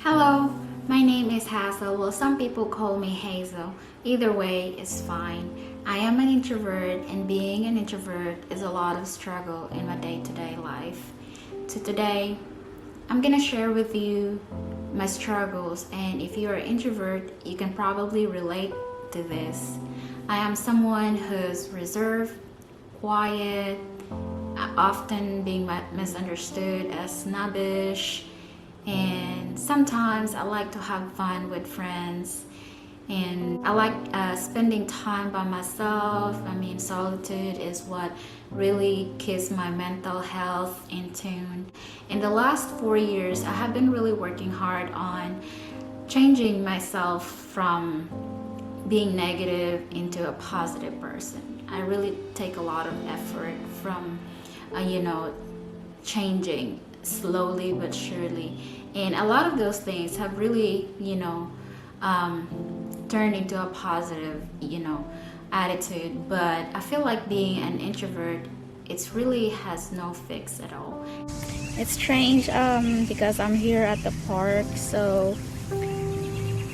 Hello, my name is Hazel. Well, some people call me Hazel. Either way is fine. I am an introvert, and being an introvert is a lot of struggle in my day-to-day life. So today, I'm gonna share with you my struggles, and if you're an introvert, you can probably relate to this. I am someone who's reserved, quiet, often being misunderstood as snobbish, and sometimes I like to have fun with friends, and I like spending time by myself. Solitude is what really keeps my mental health in tune. In the last 4 years, I have been really working hard on changing myself from being negative into a positive person. I really take a lot of effort from, changing slowly but surely. And a lot of those things have really, turned into a positive, attitude. But I feel like being an introvert, it's really has no fix at all. It's strange because I'm here at the park, so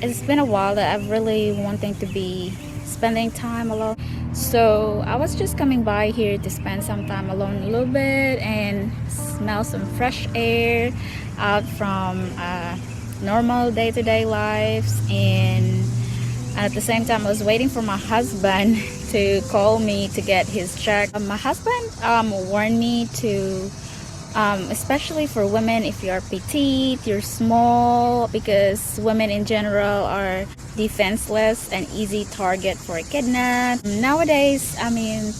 it's been a while that I've really wanting to be spending time alone. So I was just coming by here to spend some time alone a little bit and smell some fresh air out from normal day-to-day lives. And at the same time, I was waiting for my husband to call me to get his check. My husband warned me to especially for women, if you're petite, you're small, because women in general are defenseless and easy target for a kidnap. Nowadays,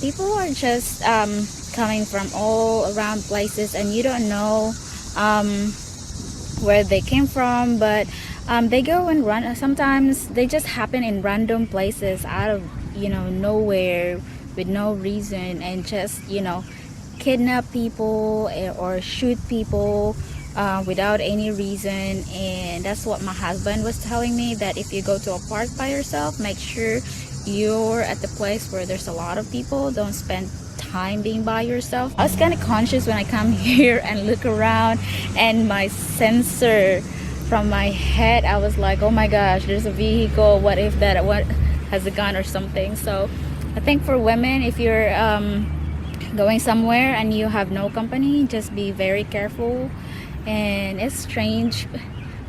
people are just coming from all around places, and you don't know where they came from, but they go and run. Sometimes they just happen in random places out of nowhere with no reason, and just kidnap people or shoot people without any reason. And that's what my husband was telling me, that if you go to a park by yourself, make sure you're at the place where there's a lot of people. Don't spend time being by yourself. I was kind of conscious when I come here and look around, and my sensor from my head, I was like, oh my gosh, there's a vehicle, what if that what has a gun or something. So I think for women, if you're going somewhere and you have no company, just be very careful. And it's strange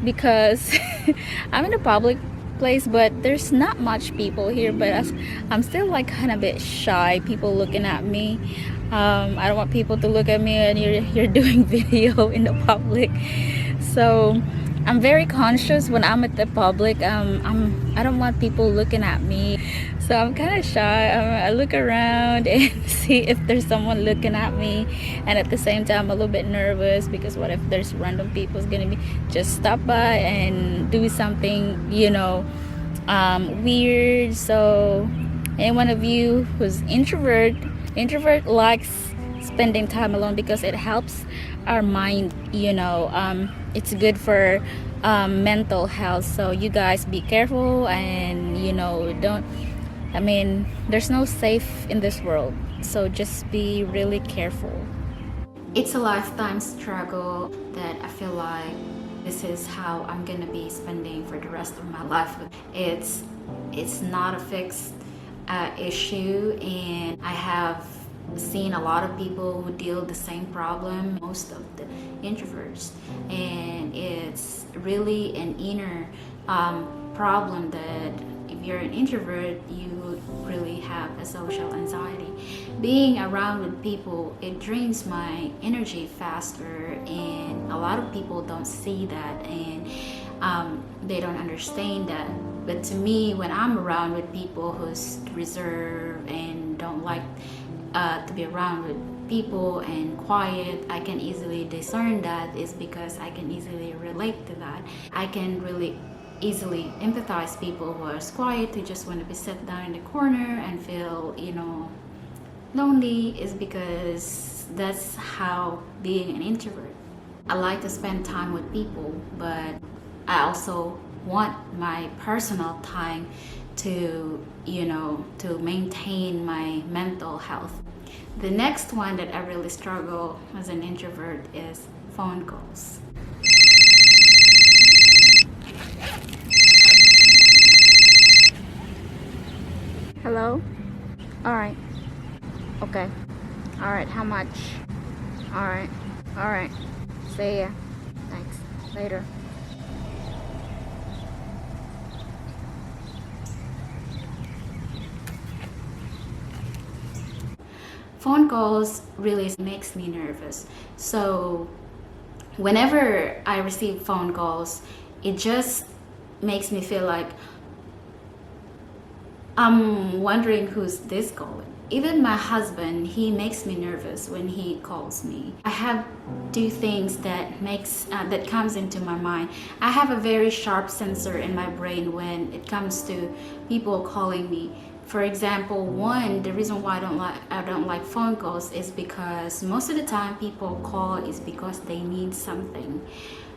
because I'm in a public place, but there's not much people here, but I'm still like kind of a bit shy, people looking at me. I don't want people to look at me and you're doing video in the public. So I'm very conscious when I'm at the public. I don't want people looking at me, so I'm kind of shy. I look around and see if there's someone looking at me, and at the same time I'm a little bit nervous because what if there's random people's gonna be just stop by and do something weird. So any one of you who's introvert likes spending time alone because it helps our mind. It's good for mental health. So you guys be careful, and don't there's no safe in this world, so just be really careful. It's a lifetime struggle that I feel like this is how I'm gonna be spending for the rest of my life. It's not a fixed issue, and I have seen a lot of people who deal with the same problem, most of the introverts, and it's really an inner problem that if you're an introvert, you really have a social anxiety. Being around with people, it drains my energy faster, and a lot of people don't see that, and they don't understand that. But to me, when I'm around with people who's reserved and don't like to be around with people and quiet, I can easily discern that is because I can easily relate to that. I can really easily empathize people who are quiet, who just want to be set down in the corner and feel lonely, is because that's how being an introvert. I like to spend time with people, but I also want my personal time to maintain my mental health. The next one that I really struggle as an introvert is phone calls. Hello? Alright. Okay. Alright, how much? Alright. Alright. See ya. Thanks. Later. Phone calls really makes me nervous. So whenever I receive phone calls, it just makes me feel like I'm wondering who's this calling. Even my husband, he makes me nervous when he calls me. I have two things that comes into my mind. I have a very sharp sensor in my brain when it comes to people calling me. For example, the reason why I don't like phone calls is because most of the time people call is because they need something.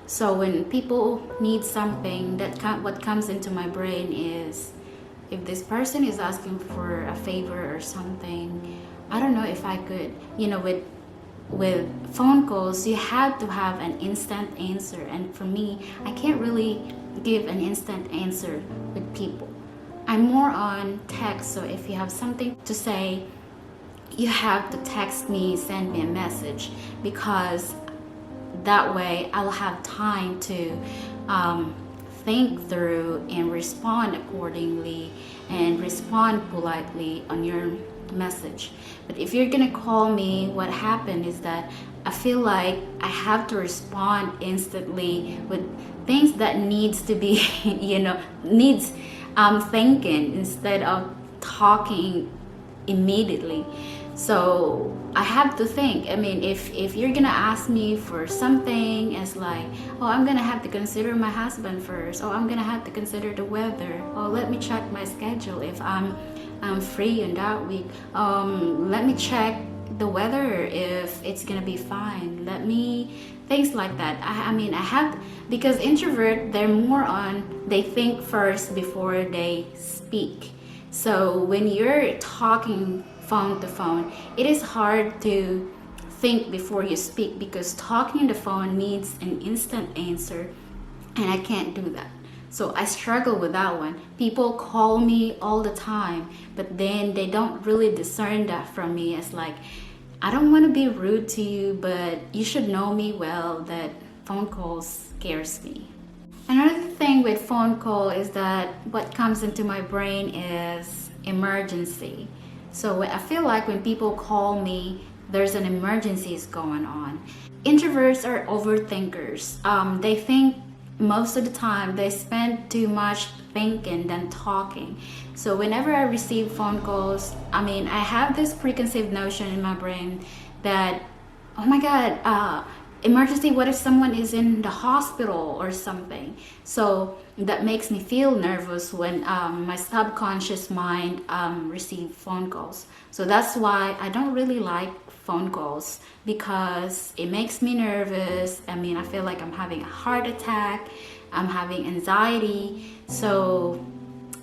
So when people need something, what comes into my brain is, if this person is asking for a favor or something, I don't know if I could, with phone calls, you have to have an instant answer. And for me, I can't really give an instant answer with people. I'm more on text. So if you have something to say, you have to text me, send me a message, because that way I'll have time to think through and respond accordingly and respond politely on your message. But if you're gonna call me, what happened is that I feel like I have to respond instantly with things that needs to be needs thinking instead of talking immediately. So I have to think. I mean, if you're gonna ask me for something, it's like, oh, I'm gonna have to consider my husband first. Oh, I'm gonna have to consider the weather. Oh, let me check my schedule if I'm free in that week. Let me check the weather if it's gonna be fine. Things like that. I have, because introvert, they think first before they speak. So when you're talking phone to phone, it is hard to think before you speak, because talking on the phone needs an instant answer, and I can't do that. So I struggle with that one. People call me all the time, but then they don't really discern that from me. It's like, I don't want to be rude to you, but you should know me well that phone calls scares me. Another thing with phone call is that what comes into my brain is emergency. So I feel like when people call me, there's an emergency is going on. Introverts are overthinkers. They think most of the time, they spend too much thinking than talking. So whenever I receive phone calls, I have this preconceived notion in my brain that, oh my God, emergency, what if someone is in the hospital or something? So that makes me feel nervous when my subconscious mind receive phone calls. So that's why I don't really like phone calls, because it makes me nervous. I feel like I'm having a heart attack, I'm having anxiety. So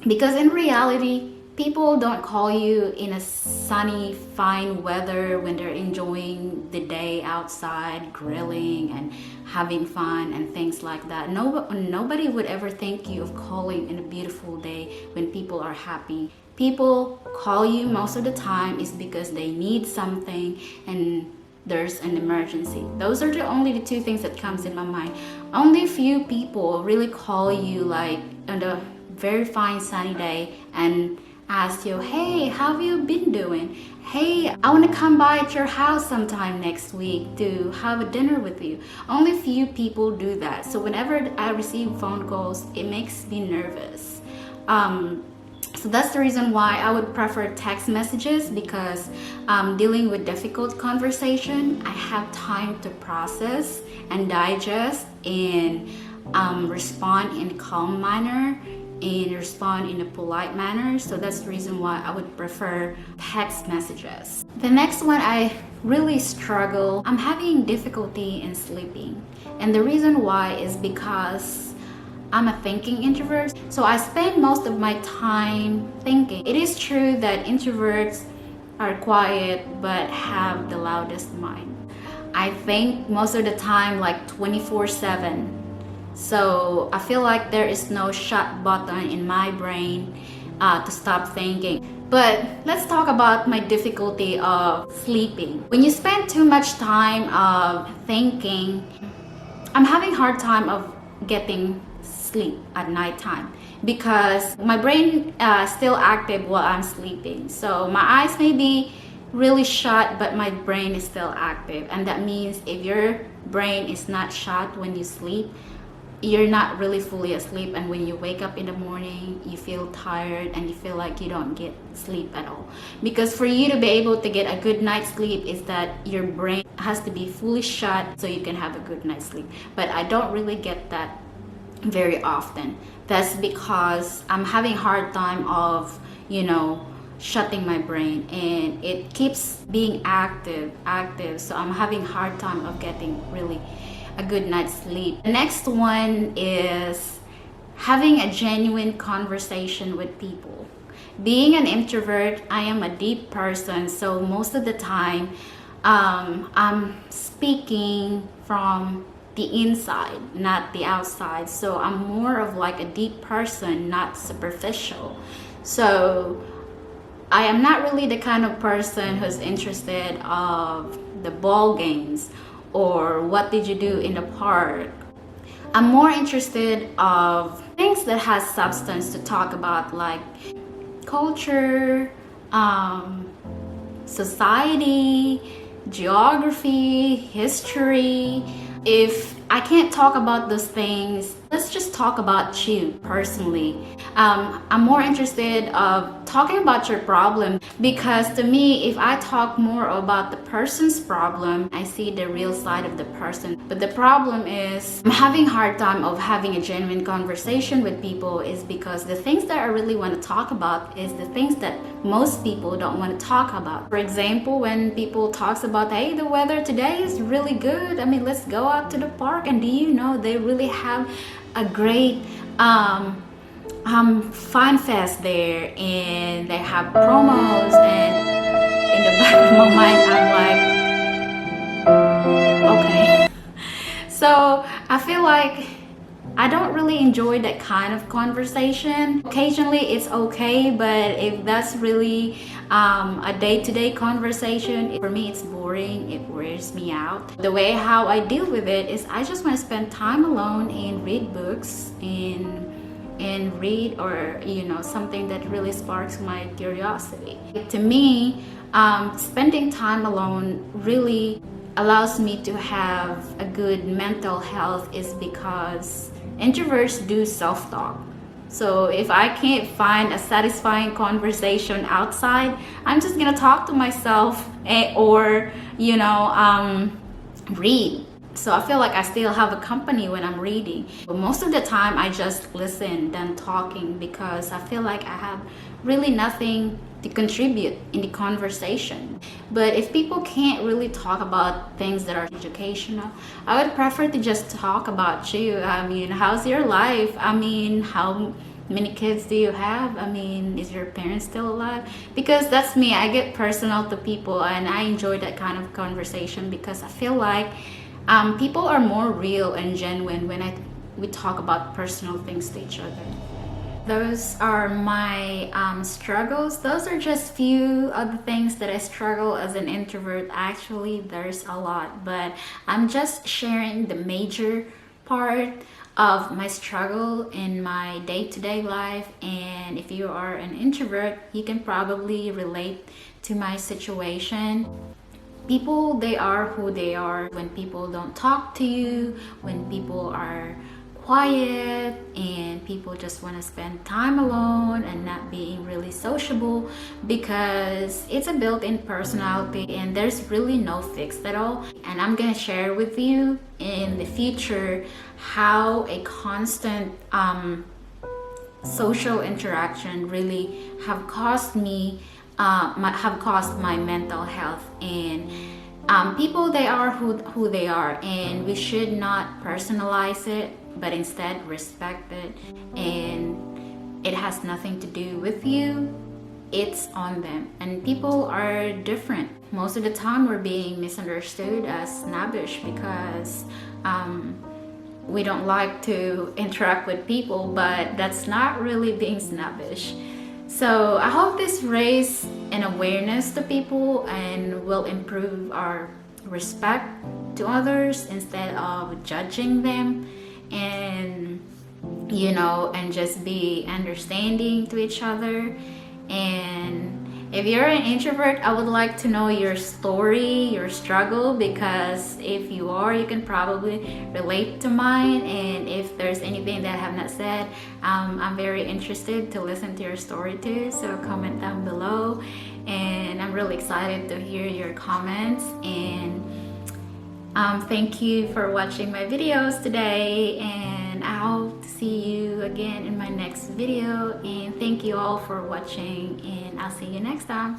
because in reality, people don't call you in a sunny, fine weather when they're enjoying the day outside, grilling and having fun and things like that. Nobody would ever think you of calling in a beautiful day when people are happy. People call you most of the time is because they need something and there's an emergency. Those are the two things that comes in my mind. Only few people really call you like on a very fine sunny day and ask you, hey, how have you been doing? Hey, I want to come by at your house sometime next week to have a dinner with you. Only few people do that. So whenever I receive phone calls, it makes me nervous. So that's the reason why I would prefer text messages, because dealing with difficult conversation, I have time to process and digest and respond in a calm manner and respond in a polite manner. So that's the reason why I would prefer text messages. The next one, I really struggle. I'm having difficulty in sleeping. And the reason why is because I'm a thinking introvert. So I spend most of my time thinking. It is true that introverts are quiet but have the loudest mind. I think most of the time like 24/7. So I feel like there is no shut button in my brain to stop thinking. But let's talk about my difficulty of sleeping. When you spend too much time of thinking, I'm having hard time of getting sleep at nighttime because my brain still active while I'm sleeping. So my eyes may be really shut, but my brain is still active, and that means if your brain is not shut when you sleep, you're not really fully asleep, and when you wake up in the morning you feel tired and you feel like you don't get sleep at all. Because for you to be able to get a good night's sleep is that your brain has to be fully shut so you can have a good night's sleep, but I don't really get that very often. That's because I'm having hard time of shutting my brain, and it keeps being active, so I'm having hard time of getting really a good night's sleep. The next one is having a genuine conversation with people. Being an introvert, I am a deep person, so most of the time I'm speaking from the inside, not the outside. So I'm more of like a deep person, not superficial. So I am not really the kind of person who's interested of the ball games or what did you do in the park. I'm more interested of things that has substance to talk about, like culture, society, geography, history. If I can't talk about those things, let's just talk about you personally. I'm more interested of talking about your problem, because to me, if I talk more about the person's problem, I see the real side of the person. But the problem is I'm having hard time of having a genuine conversation with people is because the things that I really want to talk about is the things that most people don't want to talk about. For example, when people talks about, hey, the weather today is really good, I mean, let's go out to the park, and do you know they really have a great fun fest there, and they have promos, and in the back of my mind I'm like, okay. So I feel like I don't really enjoy that kind of conversation. Occasionally it's okay, but if that's really a day-to-day conversation, for me it's boring, it wears me out. The way how I deal with it is I just want to spend time alone and read books and read, or something that really sparks my curiosity. To me, spending time alone really allows me to have a good mental health, is because introverts do self-talk. So if I can't find a satisfying conversation outside, I'm just gonna talk to myself, or read. So I feel like I still have a company when I'm reading. But most of the time I just listen than talking, because I feel like I have really nothing to contribute in the conversation. But if people can't really talk about things that are educational, I would prefer to just talk about you. I mean, how's your life? I mean, how many kids do you have? I mean, is your parents still alive? Because that's me. I get personal to people, and I enjoy that kind of conversation because I feel like people are more real and genuine when we talk about personal things to each other. Those are my struggles. Those are just few of the things that I struggle as an introvert. Actually, there's a lot, but I'm just sharing the major part of my struggle in my day-to-day life. And if you are an introvert, you can probably relate to my situation. People, they are who they are. When people don't talk to you, when people are quiet, and people just want to spend time alone and not being really sociable, because it's a built-in personality and there's really no fix at all. And I'm gonna share with you in the future how a constant social interaction really have caused my mental health. And people, they are who they are, and we should not personalize it, but instead respect it. And it has nothing to do with you, it's on them. And people are different. Most of the time we're being misunderstood as snobbish because we don't like to interact with people, but that's not really being snobbish. So I hope this raised an awareness to people and will improve our respect to others instead of judging them, and and just be understanding to each other. And if you're an introvert, I would like to know your story, your struggle, because if you are, you can probably relate to mine. And if there's anything that I have not said, I'm very interested to listen to your story too. So comment down below. And I'm really excited to hear your comments. And thank you for watching my videos today. And I hope to see you again in my next video. And thank you all for watching. And I'll see you next time.